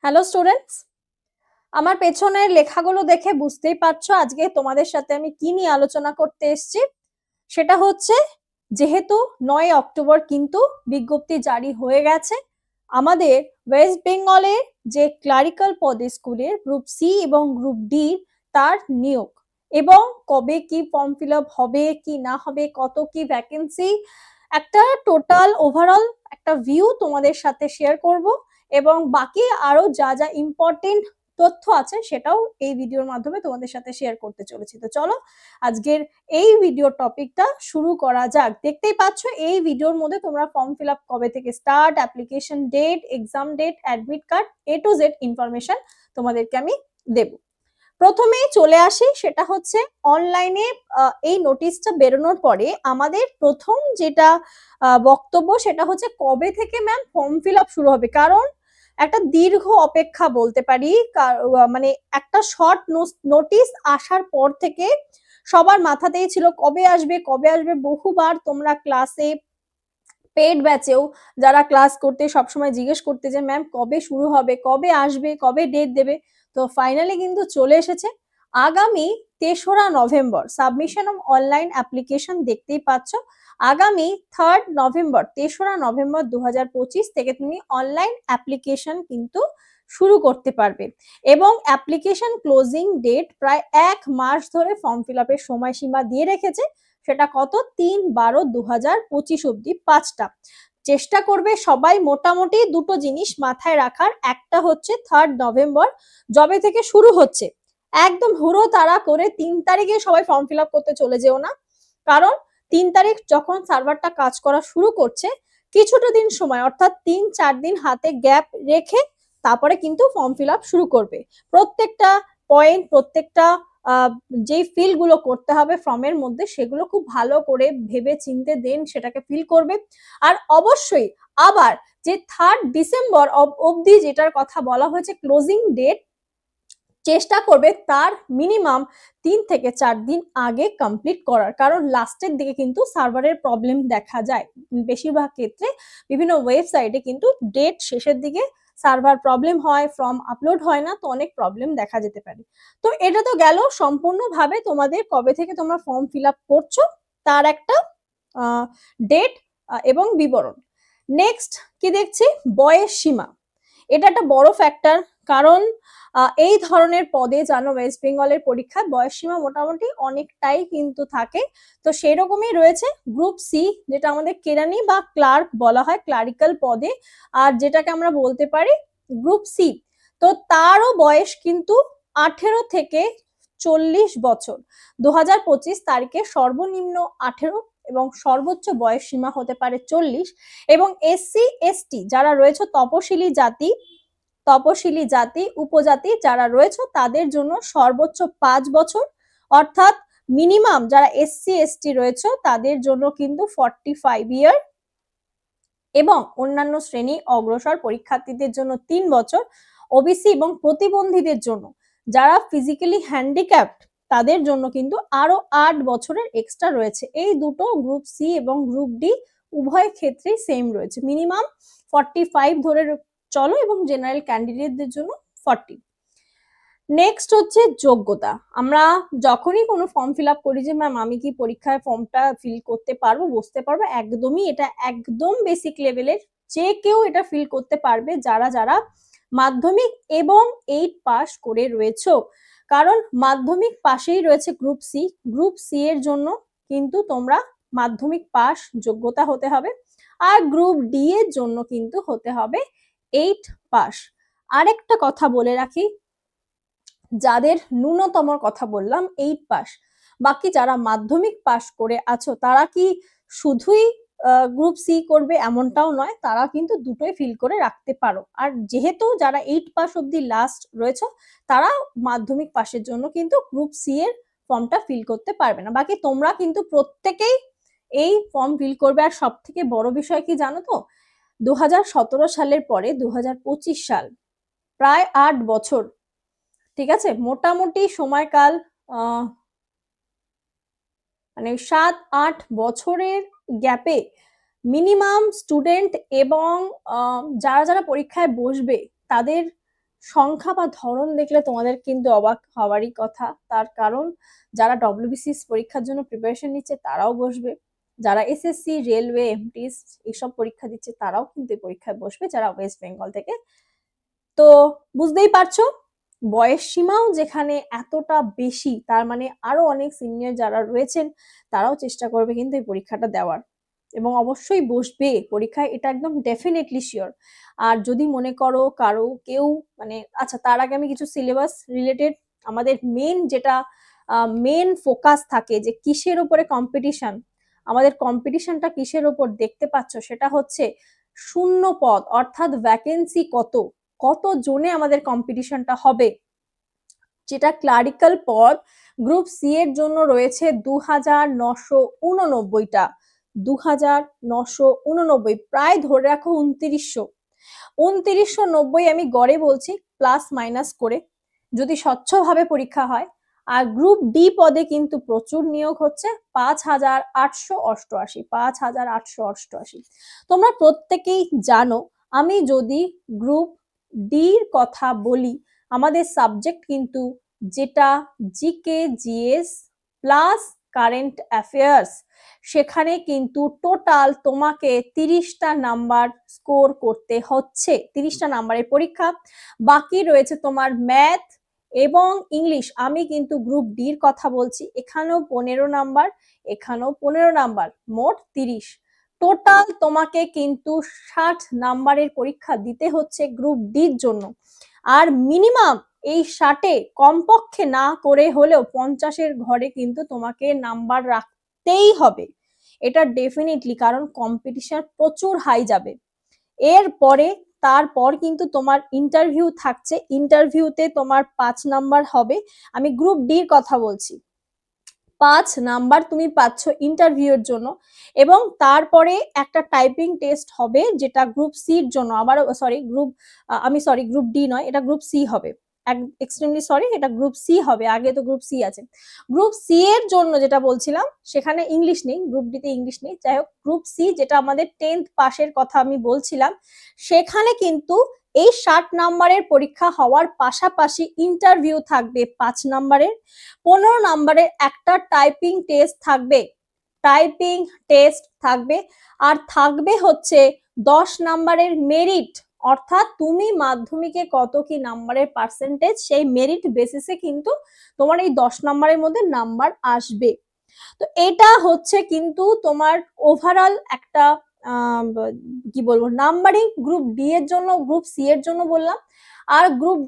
Hello students, আমার পেছনের লেখাগুলো দেখে বুঝতেই পারছো আজকে তোমাদের সাথে আমি কি নিয়ে আলোচনা করতে এসেছি। সেটা হচ্ছে, যেহেতু 9 অক্টোবর কিন্তু বিজ্ঞপ্তি জারি হয়ে গেছে আমাদের ওয়েস্ট বেঙ্গলের যে ক্লারিক্যাল পদে স্কুলের গ্রুপ সি এবং গ্রুপ ডি তার নিয়োগ, এবং কবে কি ফর্ম ফিল আপ হবে কি না হবে, কত কি ভ্যাকেন্সি, একটা টোটাল ওভারঅল একটা ভিউ তোমাদের সাথে শেয়ার করব। এবং বাকি আরো যা যা ইম্পর্টেন্ট তথ্য আছে সেটাও এই ভিডিওর মাধ্যমে তোমাদের সাথে শেয়ার করতে চলেছি। তো চলো আজকের এই ভিডিও টপিকটা শুরু করা যাক। দেখতেই পাচ্ছ এই ভিডিওর মধ্যে তোমরা ফর্ম ফিল আপ কবে থেকে start, application date, exam date, admit card, A to Z information তোমাদেরকে আমি দেব। প্রথমেই চলে আসি, সেটা হচ্ছে অনলাইনে এই নোটিশটা বেরোনোর পরে আমাদের প্রথম যেটা বক্তব্য সেটা হচ্ছে কবে থেকে ম্যাম ফর্ম ফিল আপ শুরু হবে। কারণ একটা দীর্ঘ অপেক্ষা বলতে পারি, মানে একটা শর্ট নোটিশ আসার পর থেকে সবার মাথাতেই ছিল কবে আসবে কবে আসবে। বহুবার তোমরা ক্লাসে পেড ব্যাচেও যারা ক্লাস করতে সবসময় জিজ্ঞেস করতে যে ম্যাম কবে শুরু হবে, কবে আসবে, কবে ডেট দেবে। তো ফাইনালি কিন্তু চলে এসেছে আগামী 3রা November. Submission of online application দেখতেই পাচ্ছ, আগামী 3rd নভেম্বর, 3রা নভেম্বর 2025 থেকে তুমি অনলাইন অ্যাপ্লিকেশন কিন্তু শুরু করতে পারবে। এবং অ্যাপ্লিকেশন ক্লোজিং ডেট প্রায় 1 মাস ধরে ফর্ম ফিল আপের সময়সীমা দিয়ে রেখেছে। সেটা কত? 3/12/2025 অব্দি 5টা। চেষ্টা করবে সবাই মোটামুটি দুটো জিনিস মাথায় রাখার। একটা হচ্ছে 3rd নভেম্বর যবে থেকে শুরু হচ্ছে, একদম হুড়ো তাড়া করে 3 তারিখে সবাই ফর্ম ফিল আপ করতে চলে যেও না। কারণ 3 তারিখ যখন সার্ভারটা কাজ করা শুরু করছে, কিছুটা দিন সময় অর্থাৎ 3-4 দিন হাতে গ্যাপ রেখে তারপরে কিন্তু ফর্ম ফিল আপ শুরু করবে। প্রত্যেকটা পয়েন্ট, প্রত্যেকটা যেই ফিল গুলো করতে হবে ফর্মের মধ্যে সেগুলো খুব ভালো করে ভেবে চিনতে দেন সেটাকে ফিল করবে। আর অবশ্যই আবার যে 3rd ডিসেম্বর অবধি যেটার কথা বলা হয়েছে ক্লোজিং ডেট, চেষ্টা করবে তার মিনিমাম 3 থেকে 4 দিন আগে কমপ্লিট করার। কারণ লাস্টের দিকে কিন্তু সার্ভারের প্রবলেম দেখা যায় বেশিরভাগ ক্ষেত্রে। বিভিন্ন ওয়েবসাইটে কিন্তু ডেট শেষের দিকে সার্ভার প্রবলেম হয়, ফর্ম আপলোড হয় না, তো অনেক প্রবলেম দেখা যেতে পারে। তো এটা তো গেল সম্পূর্ণভাবে তোমাদের কবে থেকে তোমরা ফর্ম ফিল আপ করছো তার একটা ডেট এবং বিবরণ। নেক্সট কি দেখছি, বয়স সীমা। এটা একটা বড় ফ্যাক্টর, কারণ এই ধরনের পদে জানো ওয়েস্ট বেঙ্গলের পরীক্ষায় বয়স সীমা মোটামুটি অনেকটাই কিন্তু থাকে। তো সেরকমই রয়েছে গ্রুপ সি, যেটা আমাদের কেরানি বা ক্লার্ক বলা হয় ক্লারিক্যাল পদে, আর যেটাকে আমরা বলতে পারি গ্রুপ সি। তো তারও বয়স কিন্তু 18 থেকে 40 বছর। 2025 তারিখে সর্বনিম্ন 18 এবং সর্বোচ্চ বয়স সীমা হতে পারে 40। এবং এসসি এসটি যারা রয়েছে, তপশিলি জাতি উপজাতি যারা রয়েছে তাদের জন্য সর্বোচ্চ 5 বছর, অর্থাৎ মিনিমাম যারা এসসি এসটি রয়েছে তাদের জন্য কিন্তু 45 ইয়ার। এবং অন্যান্য শ্রেণী অগ্রসর পরীক্ষার্থীদের জন্য 3 বছর। ওবিসি এবং প্রতিবন্ধীদের জন্য যারা ফিজিক্যালি হ্যান্ডিক্যাপড তাদের জন্য কিন্তু আরো 8 বছরের এক্সট্রা রয়েছে। এই দুটো গ্রুপ সি এবং গ্রুপ ডি উভয় ক্ষেত্রেই সেম রয়েছে, মিনিমাম 45 ধরে চলো, এবং জেনারেল ক্যান্ডিডেটদের জন্য 40। নেক্সট হচ্ছে যোগ্যতা। আমরা যখনই কোনো ফর্ম ফিল আপ করি যে ম্যাম আমি কি পরীক্ষায় ফর্মটা ফিল করতে পারবো, বসতে পারবো, একদমই এটা একদম বেসিক লেভেলের, যে কেউ এটা ফিল করতে পারবে যারা যারা মাধ্যমিক এবং 8 পাস করে রয়েছে। কারণ মাধ্যমিক পাশেই রয়েছে গ্রুপ সি। গ্রুপ সি এর জন্য কিন্তু তোমরা মাধ্যমিক পাস যোগ্যতা হতে হবে, আর গ্রুপ ডি এর জন্য কিন্তু হতে হবে 8 পাস। আরেকটা কথা বলে রাখি, যাদের ন্যূনতম কথা বললাম 8 পাস, বাকি যারা মাধ্যমিক পাস করে আছো তারা কি শুধুই গ্রুপ সি করবে এমনটাও নয়, তারা কিন্তু দুটোই ফিল করে রাখতে পারো। আর যেহেতু যারা 8 পাস অব্দি লাস্ট রয়েছে তারা মাধ্যমিক পাসের জন্য কিন্তু গ্রুপ সি এর ফর্মটা ফিল করতে পারবে না। বাকি তোমরা কিন্তু প্রত্যেকেই এই ফর্ম ফিল করবে। আর সব থেকে বড় বিষয় কি জানো তো, 2017 সালের পরে 2025 সাল, প্রায় 8 বছর, ঠিক আছে, মোটামুটি সময়কাল মানে 7-8 বছরের গ্যাপে মিনিমাম স্টুডেন্ট এবং যারা যারা পরীক্ষায় বসবে তাদের সংখ্যা বা ধরন দেখলে তোমাদের কিন্তু অবাক হওয়ারই কথা, তার কারণ যারা ডব্লিউবিসিএস পরীক্ষার জন্য প্রিপারেশন নিচ্ছে তারাও বসবে, যারা এসএসসি, রেলওয়ে, এমটিএস এইসব পরীক্ষা দিচ্ছে তারাও কিন্তু এই পরীক্ষায় বসবে যারা ওয়েস্ট বেঙ্গল থেকে। তো বুঝতেই পারছো বয়স সীমাও যেখানে এতটা বেশি, তার মানে আরো অনেক সিনিয়র যারা রয়েছেন তারাও চেষ্টা করবে কিন্তু এই পরীক্ষাটা দেওয়ার, এবং অবশ্যই বসবে পরীক্ষায়, এটা একদম ডেফিনেটলি শিওর। আর যদি মনে করো কারো কেউ মানে, আচ্ছা তার আগে আমি কিছু সিলেবাস রিলেটেড আমাদের মেন যেটা মেন ফোকাস থাকে যে কিসের উপরে কম্পিটিশন, আমাদের কম্পিটিশনটা কিসের উপর দেখতে পাচ্ছ, সেটা হচ্ছে শূন্য পদ, অর্থাৎ ভ্যাকেন্সি কত জনে আমাদের কম্পিটিশনটা হবে। যেটা ক্লারিক্যাল পদ গ্রুপ সি এর জন্য রয়েছে 2989টা, 2989, প্রায় ধরে রাখো 2990 আমি গড়ে বলছি, প্লাস মাইনাস করে, যদি স্বচ্ছভাবে পরীক্ষা হয়। আর গ্রুপ ডি পদে কিন্তু প্রচুর নিয়োগ হচ্ছে, 5888, 5888। তোমরা প্রত্যেকেই জানো, আমি যদি গ্রুপ ডির কথা বলি, আমাদের সাবজেক্ট কিন্তু যেটা GK, GS plus current affairs, সেখানে কিন্তু টোটাল তোমাকে 30টা নাম্বার স্কোর করতে হচ্ছে, 30টা নাম্বারের পরীক্ষা। বাকি রয়েছে তোমার ম্যাথ এবং ইংলিশ, আমি কিন্তু গ্রুপ ডির কথা বলছি, এখানেও 15 নাম্বার, এখানেও 15 নাম্বার, মোট 30। টোটাল তোমাকে কিন্তু 60 নাম্বারের পরীক্ষা দিতে হচ্ছে গ্রুপ ডির জন্য। আর মিনিমাম এই 60-এ কমপক্ষে না করে হলেও 50-এর ঘরে কিন্তু তোমাকে নাম্বার রাখতেই হবে, এটা ডেফিনেটলি, কারণ কম্পিটিশন প্রচুর হাই যাবে। এরপরে তারপর কিন্তু তোমার ইন্টারভিউ থাকছে, ইন্টারভিউতে তোমার 5 নাম্বার হবে, আমি গ্রুপ ডির কথা বলছি, 5 নাম্বার তুমি পাচ্ছ ইন্টারভিউর জন্য। এবং তারপরে একটা টাইপিং টেস্ট হবে যেটা গ্রুপ সির জন্য, আবার গ্রুপ ডি নয়, এটা গ্রুপ সি হবে, এক্সট্রিমলি সরি, এটা গ্রুপ সি হবে, আগে তো গ্রুপ সি আছে। গ্রুপ সি এর জন্য যেটা বলছিলাম সেখানে ইংলিশ নেই, গ্রুপ ডি তে ইংলিশ নেই, যাই হোক গ্রুপ সি যেটা আমাদের 10th পাশের কথা আমি বলছিলাম, সেখানে কিন্তু এই 60 নাম্বারের পরীক্ষা হওয়ার পাশাপাশি ইন্টারভিউ থাকবে 5 নাম্বারের, 15 নাম্বারের একটা টাইপিং টেস্ট থাকবে, আর থাকবে হচ্ছে 10 নাম্বারের মেরিট, অর্থাৎ তুমি মাধ্যমিকে কত কি নাম্বারের পার্সেন্টেজ, সেই মেরিট বেসিসে কিন্তু তোমার এই 10 নাম্বারের মধ্যে নাম্বার আসবে। তো এটা হচ্ছে কিন্তু তোমার ওভারঅল একটা কি বলবো নাম্বারিং গ্রুপ ডি এর জন্য, গ্রুপ সি এর জন্য বললাম। আর গ্রুপ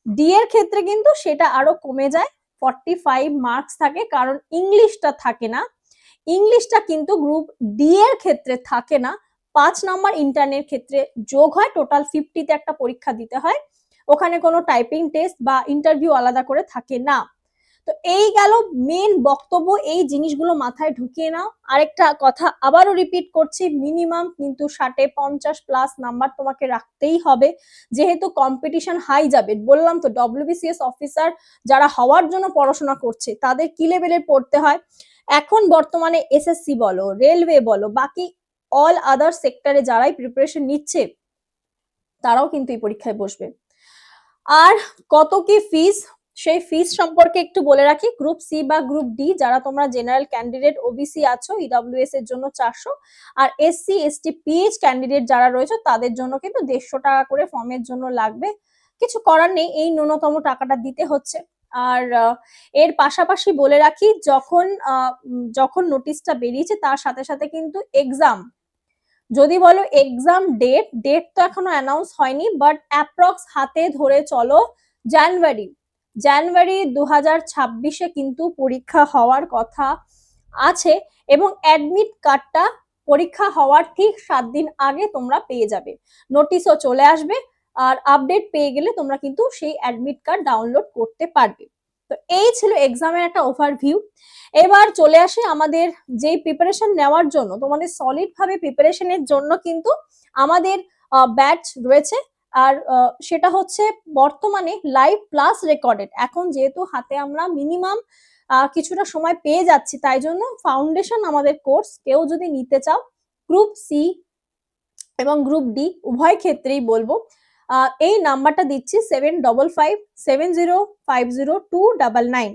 ডি এর ক্ষেত্রে কিন্তু সেটা আরো কমে যায়, 45 মার্কস থাকে, কারণ ইংলিশটা থাকে না, ইংলিশটা কিন্তু গ্রুপ ডি এর ক্ষেত্রে থাকে না, 5 নাম্বার ইন্টার্নের ক্ষেত্রে যোগ হয়, টোটাল 50-তে একটা পরীক্ষা দিতে হয়, ওখানে কোনো টাইপিং টেস্ট বা ইন্টারভিউ আলাদা করে থাকে না। তো এই গেল মেন বক্তব্য, এই জিনিসগুলো মাথায় ঢুকিয়ে নাও। আরেকটা কথা আবারও রিপিট করছি, মিনিমাম কিন্তু 60-এ 50 প্লাস নাম্বার তোমাকে রাখতেই হবে, যেহেতু কম্পিটিশন হাই যাবে। বললাম তো ডব্লিউবিসিএস অফিসার যারা হওয়ার জন্য পড়াশোনা করছে তাদের কি লেভেলের পড়তে হয়, এখন বর্তমানে এসএসসি বলো, রেলওয়ে বলো, বাকি অল আদার সেক্টরে যারাই প্রিপারেশন নিচ্ছে তারাও কিন্তু এই পরীক্ষায় বসবে। আর কত কি ফিস, সেই ফিস সম্পর্কে একটু বলে রাখি, গ্রুপ সি বা গ্রুপ ডি যারা তোমরা জেনারেল ক্যান্ডিডেট ওবিসি আছো, ইডব্লিউএস এর জন্য 400, আর এসসি এসটি পিএইচ ক্যান্ডিডেট যারা রয়েছে তাদের জন্য কিন্তু 150 টাকা করে ফর্মের জন্য লাগবে, কিছু করার নেই, এই ন্যূনতম টাকাটা দিতে হচ্ছে। আর এর পাশাপাশি বলে রাখি, যখন নোটিশটা বেরিয়েছে তার সাথে সাথে কিন্তু এক্সাম, যদি বলো এক্সাম ডেট তো এখনো অ্যানাউন্স হয়নি, বাট অ্যাপ্রক্স হাতে ধরে চলো জানুয়ারি 2026-এ কিন্তু পরীক্ষা হওয়ার কথা আছে, এবং অ্যাডমিট কার্ডটা পরীক্ষা হওয়ার ঠিক 7 দিন আগে তোমরা পেয়ে যাবে, নোটিশও চলে আসবে, আর আপডেট পেয়ে গেলে তোমরা কিন্তু সেই অ্যাডমিট কার্ড ডাউনলোড করতে পারবে। তো এই ছিল এক্সামের একটা ওভারভিউ। এবার চলে আসি আমাদের যে প্রিপারেশন নেওয়ার জন্য, তোমাদের সলিড ভাবে প্রিপারেশনের জন্য কিন্তু আমাদের ব্যাচ রয়েছে, আর সেটা হচ্ছে বর্তমানে লাইভ প্লাস রেকর্ডেড। এখন যেহেতু হাতে আমরা মিনিমাম কিছুটা সময় পেয়ে যাচ্ছি, তাই জন্য ফাউন্ডেশন আমাদের কোর্স কেউ যদি নিতে চাও, গ্রুপ সি এবং গ্রুপ ডি উভয় ক্ষেত্রেই বলবো, এই নাম্বারটা দিচ্ছি 7557050299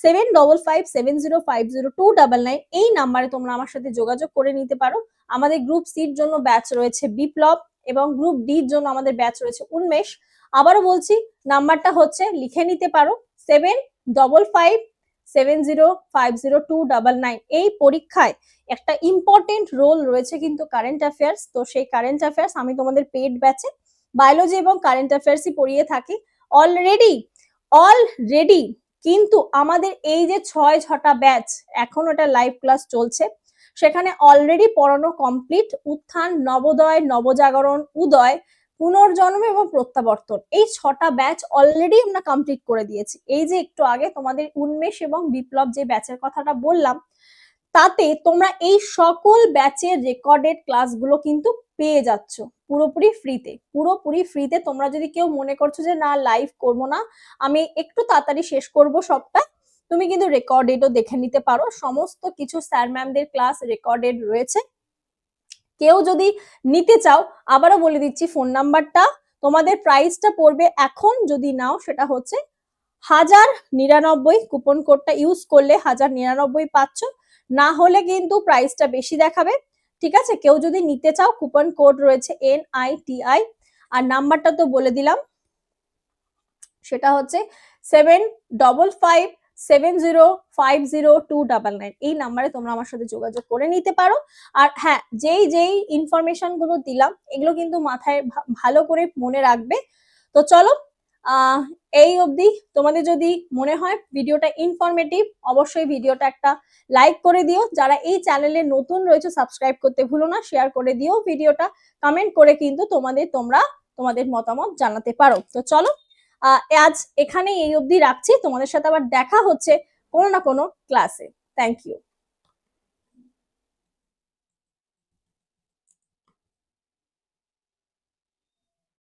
7557050299। এই নাম্বারে তোমরা আমার সাথে যোগাযোগ করে নিতে পারো। আমাদের গ্রুপ সির জন্য ব্যাচ রয়েছে বিপ্লব এবং গ্রুপ ডির জন্য আমাদের ব্যাচ রয়েছে উন্মেষ। আবারও বলছি, নাম্বারটা হচ্ছে লিখে নিতে পারো 7557050299। এই পরীক্ষায় একটা ইম্পর্টেন্ট রোল রয়েছে কিন্তু কারেন্ট অ্যাফেয়ার্স। তো সেই কারেন্ট অ্যাফেয়ার্স আমি তোমাদের পেইড ব্যাচে বায়োলজি এবং কারেন্ট অ্যাফেয়ার্সই পড়িয়ে থাকি। অলরেডি কিন্তু আমাদের এই যে 6টা ব্যাচ এখন ওটা লাইভ ক্লাস চলছে, সেখানে অলরেডি পড়ানো কমপ্লিট। উত্থান, নবোদয়, নবজাগরণ, উদয়, পুনর্জন্ম এবং প্রত্যাবর্তন, এই 6টা ব্যাচ অলরেডি আমরা কমপ্লিট করে দিয়েছি। এই যে একটু আগে তোমাদের উন্মেষ এবং বিপ্লব যে ব্যাচের কথাটা বললাম, তাতে তোমরা এই সকল ব্যাচের রেকর্ডেড ক্লাসগুলো কিন্তু পেয়ে যাচ্ছ পুরোপুরি ফ্রিতে। তোমরা যদি কেউ মনে করছো যে না লাইভ করবো না, আমি একটু তাড়াতাড়ি শেষ করব সবটা, তুমি কিন্তু রেকর্ডেডও দেখে নিতে পারো। সমস্ত কিছু স্যার ম্যামদের ক্লাস রেকর্ডেড রয়েছে। কেউ যদি নিতে চাও, আবারও বলে দিচ্ছি ফোন নাম্বারটা, তোমাদের প্রাইসটা পড়বে এখন যদি নাও সেটা হচ্ছে 1099। কুপন কোডটা ইউজ করলে 1099 পাচ্ছ, না হলে কিন্তু প্রাইসটা বেশি দেখাবে। ঠিক আছে, কেউ যদি নিতে চাও কুপন কোড রয়েছে NITI, আর নাম্বারটা তো বলে দিলাম, সেটা হচ্ছে 7557050299। এই নাম্বারে তোমরা আমার সাথে যোগাযোগ করে নিতে পারো। আর হ্যাঁ, যেই ইনফরমেশন গুলো দিলাম এগুলো কিন্তু মাথায় ভালো করে মনে রাখবে। তো চলো, এই অবধি। তোমাদের যদি মনে হয় ভিডিওটা ইনফরমেটিভ, অবশ্যই ভিডিওটা একটা লাইক করে দিও। যারা এই চ্যানেলে নতুন রয়েছে সাবস্ক্রাইব করতে ভুলো না, শেয়ার করে দিও ভিডিওটা, কমেন্ট করে কিন্তু তোমাদের মতামত জানাতে পারো। তো চলো, আজ এখানে এই অবধি রাখছি। তোমাদের সাথে আবার দেখা হচ্ছে কোনো না কোনো ক্লাসে। Thank you.